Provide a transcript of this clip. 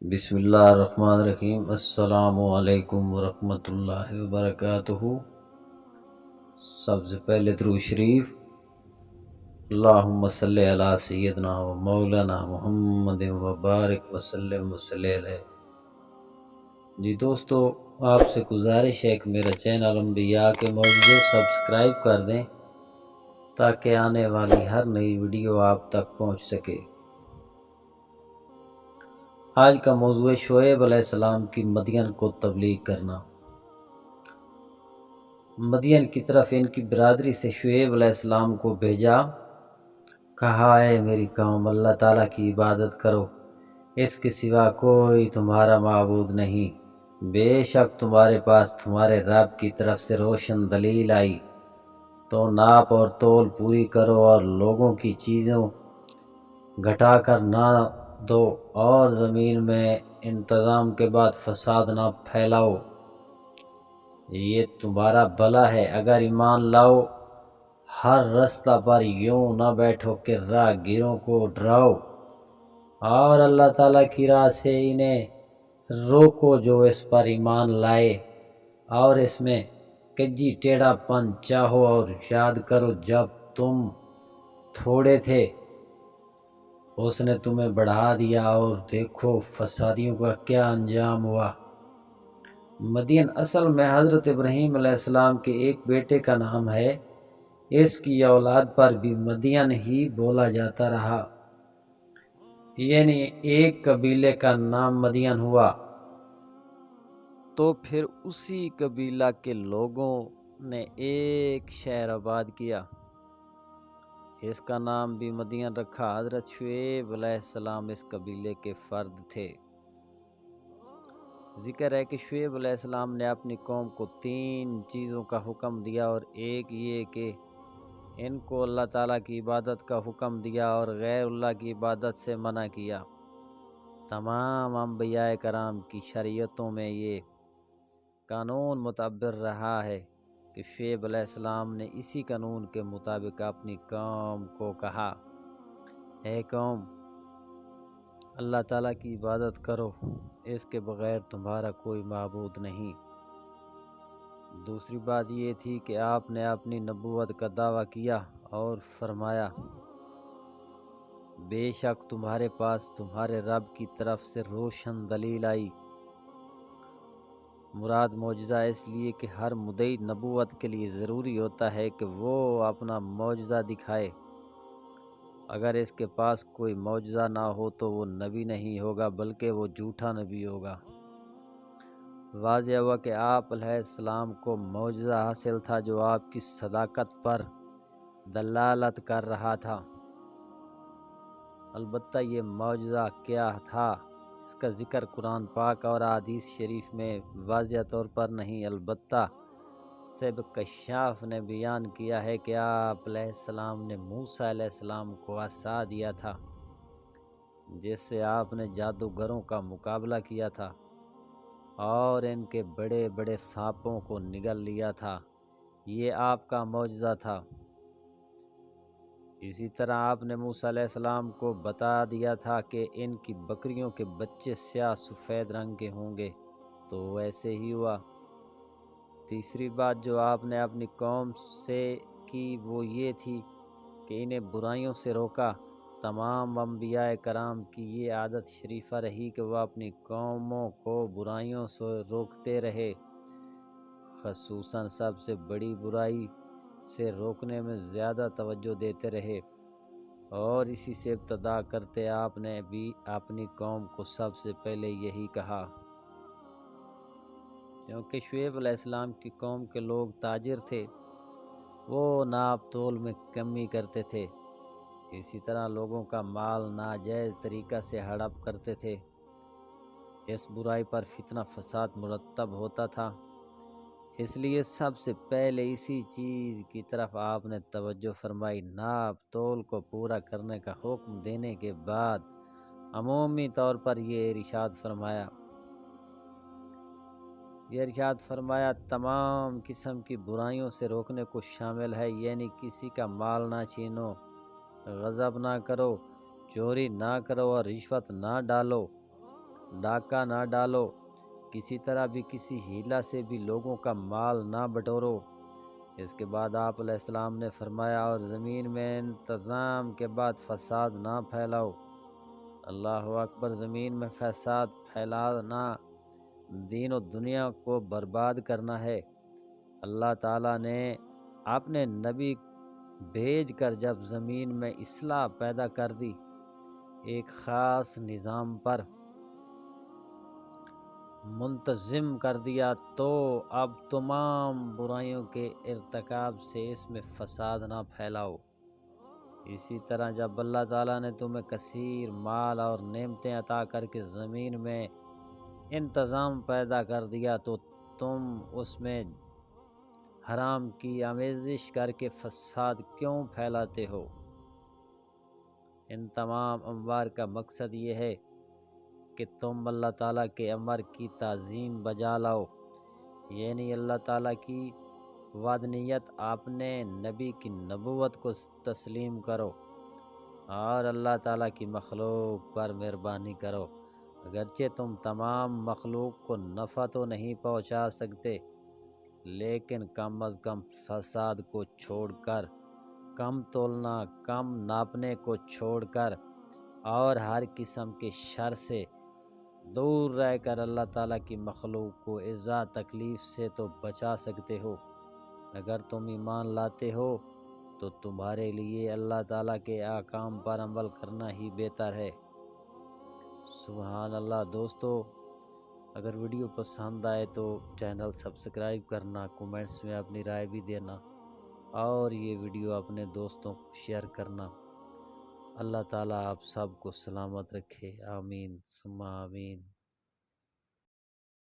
بسم اللہ الرحمن الرحیم۔ السلام علیکم ورحمۃ اللہ وبرکاتہ۔ سب سے پہلے درود شریف، اللہم صلی علی سیدنا و مولانا محمد وبارک وسلم علیہ۔ جی دوستو، آپ سے گزارش ہے کہ میرا چینل انبیاء کے معجزے سبسکرائب کر دیں تاکہ آنے والی ہر نئی ویڈیو آپ تک پہنچ سکے۔ آج کا موضوع ہے شعیب علیہ السلام کی مدین کو تبلیغ کرنا۔ مدین کی طرف ان کی برادری سے شعیب علیہ السلام کو بھیجا، کہا اے میری قوم، اللہ تعالیٰ کی عبادت کرو، اس کے سوا کوئی تمہارا معبود نہیں۔ بے شک تمہارے پاس تمہارے رب کی طرف سے روشن دلیل آئی، تو ناپ اور تول پوری کرو اور لوگوں کی چیزوں گھٹا کر نہ دو، اور زمین میں انتظام کے بعد فساد نہ پھیلاؤ، یہ تمہارا بھلا ہے اگر ایمان لاؤ۔ ہر رستہ پر یوں نہ بیٹھو کہ راہ گیروں کو ڈراؤ، اور اللہ تعالیٰ کی راہ سے انہیں روکو جو اس پر ایمان لائے، اور اس میں کجی ٹیڑھا پن چاہو، اور یاد کرو جب تم تھوڑے تھے اس نے تمہیں بڑھا دیا، اور دیکھو فسادیوں کا کیا انجام ہوا۔ مدین اصل میں حضرت ابراہیم علیہ السلام کے ایک بیٹے کا نام ہے، اس کی اولاد پر بھی مدین ہی بولا جاتا رہا، یعنی ایک قبیلے کا نام مدین ہوا تو پھر اسی قبیلہ کے لوگوں نے ایک شہر آباد کیا، اس کا نام بھی مدین رکھا۔ حضرت شعیب علیہ السلام اس قبیلے کے فرد تھے۔ ذکر ہے کہ شعیب علیہ السلام نے اپنی قوم کو 3 چیزوں کا حکم دیا، اور ایک یہ کہ ان کو اللہ تعالیٰ کی عبادت کا حکم دیا اور غیر اللہ کی عبادت سے منع کیا۔ تمام انبیاء کرام کی شریعتوں میں یہ قانون متعبر رہا ہے کہ شعیب علیہ السلام نے اسی قانون کے مطابق اپنی قوم کو کہا، اے قوم، اللہ تعالیٰ کی عبادت کرو، اس کے بغیر تمہارا کوئی معبود نہیں۔ دوسری بات یہ تھی کہ آپ نے اپنی نبوت کا دعویٰ کیا اور فرمایا، بے شک تمہارے پاس تمہارے رب کی طرف سے روشن دلیل آئی۔ مراد معجزہ اس لیے کہ ہر مدعی نبوت کے لیے ضروری ہوتا ہے کہ وہ اپنا معجزہ دکھائے، اگر اس کے پاس کوئی معجزہ نہ ہو تو وہ نبی نہیں ہوگا بلکہ وہ جھوٹا نبی ہوگا۔ واضح ہوا کہ آپ علیہ السلام کو معجزہ حاصل تھا جو آپ کی صداقت پر دلالت کر رہا تھا۔ البتہ یہ معجزہ کیا تھا اس کا ذکر قرآن پاک اور احادیث شریف میں واضح طور پر نہیں، البتہ سیب کشاف نے بیان کیا ہے کہ آپ علیہ السلام نے موسیٰ علیہ السلام کو عصا دیا تھا، جس سے آپ نے جادوگروں کا مقابلہ کیا تھا اور ان کے بڑے بڑے سانپوں کو نگل لیا تھا، یہ آپ کا معجزہ تھا۔ اسی طرح آپ نے موسیٰ علیہ السلام کو بتا دیا تھا کہ ان کی بکریوں کے بچے سیاہ سفید رنگ کے ہوں گے، تو ایسے ہی ہوا۔ تیسری بات جو آپ نے اپنی قوم سے کی وہ یہ تھی کہ انہیں برائیوں سے روکا۔ تمام انبیاء کرام کی یہ عادت شریفہ رہی کہ وہ اپنی قوموں کو برائیوں سے روکتے رہے، خصوصاً سب سے بڑی برائی سے روکنے میں زیادہ توجہ دیتے رہے، اور اسی سے ابتدا کرتے آپ نے بھی اپنی قوم کو سب سے پہلے یہی کہا، کیونکہ شعیب علیہ السلام کی قوم کے لوگ تاجر تھے، وہ ناپ تول میں کمی کرتے تھے، اسی طرح لوگوں کا مال ناجائز طریقہ سے ہڑپ کرتے تھے، اس برائی پر فتنہ فساد مرتب ہوتا تھا۔ اس لیے سب سے پہلے اسی چیز کی طرف آپ نے توجہ فرمائی۔ ناپ تول کو پورا کرنے کا حکم دینے کے بعد عمومی طور پر یہ ارشاد فرمایا تمام قسم کی برائیوں سے روکنے کو شامل ہے، یعنی کسی کا مال نہ چھینو، غصب نہ کرو، چوری نہ کرو اور رشوت نہ ڈالو، ڈاکہ نہ ڈالو، کسی طرح بھی کسی ہیلہ سے بھی لوگوں کا مال نہ بٹورو۔ اس کے بعد آپ علیہ السلام نے فرمایا اور زمین میں انتظام کے بعد فساد نہ پھیلاؤ۔ اللہ اکبر، زمین میں فساد پھیلانا دین و دنیا کو برباد کرنا ہے۔ اللہ تعالیٰ نے اپنے نبی بھیج کر جب زمین میں اصلاح پیدا کر دی، ایک خاص نظام پر منتظم کر دیا، تو اب تمام برائیوں کے ارتکاب سے اس میں فساد نہ پھیلاؤ۔ اسی طرح جب اللہ تعالیٰ نے تمہیں کثیر مال اور نعمتیں عطا کر کے زمین میں انتظام پیدا کر دیا، تو تم اس میں حرام کی آمیزش کر کے فساد کیوں پھیلاتے ہو؟ ان تمام امور کا مقصد یہ ہے کہ تم اللہ تعالیٰ کے امر کی تعظیم بجا لاؤ، یعنی اللہ تعالیٰ کی وحدانیت، آپ نے نبی کی نبوت کو تسلیم کرو اور اللہ تعالیٰ کی مخلوق پر مہربانی کرو۔ اگرچہ تم تمام مخلوق کو نفع تو نہیں پہنچا سکتے، لیکن کم از کم فساد کو چھوڑ کر، کم تولنا، کم ناپنے کو چھوڑ کر اور ہر قسم کے شر سے دور رہ کر اللہ تعالیٰ کی مخلوق کو ایذا تکلیف سے تو بچا سکتے ہو۔ اگر تم ایمان لاتے ہو تو تمہارے لیے اللہ تعالیٰ کے احکام پر عمل کرنا ہی بہتر ہے۔ سبحان اللہ۔ دوستو، اگر ویڈیو پسند آئے تو چینل سبسکرائب کرنا، کومنٹس میں اپنی رائے بھی دینا اور یہ ویڈیو اپنے دوستوں کو شیئر کرنا۔ اللہ تعالیٰ آپ سب کو سلامت رکھے، آمین ثم آمین۔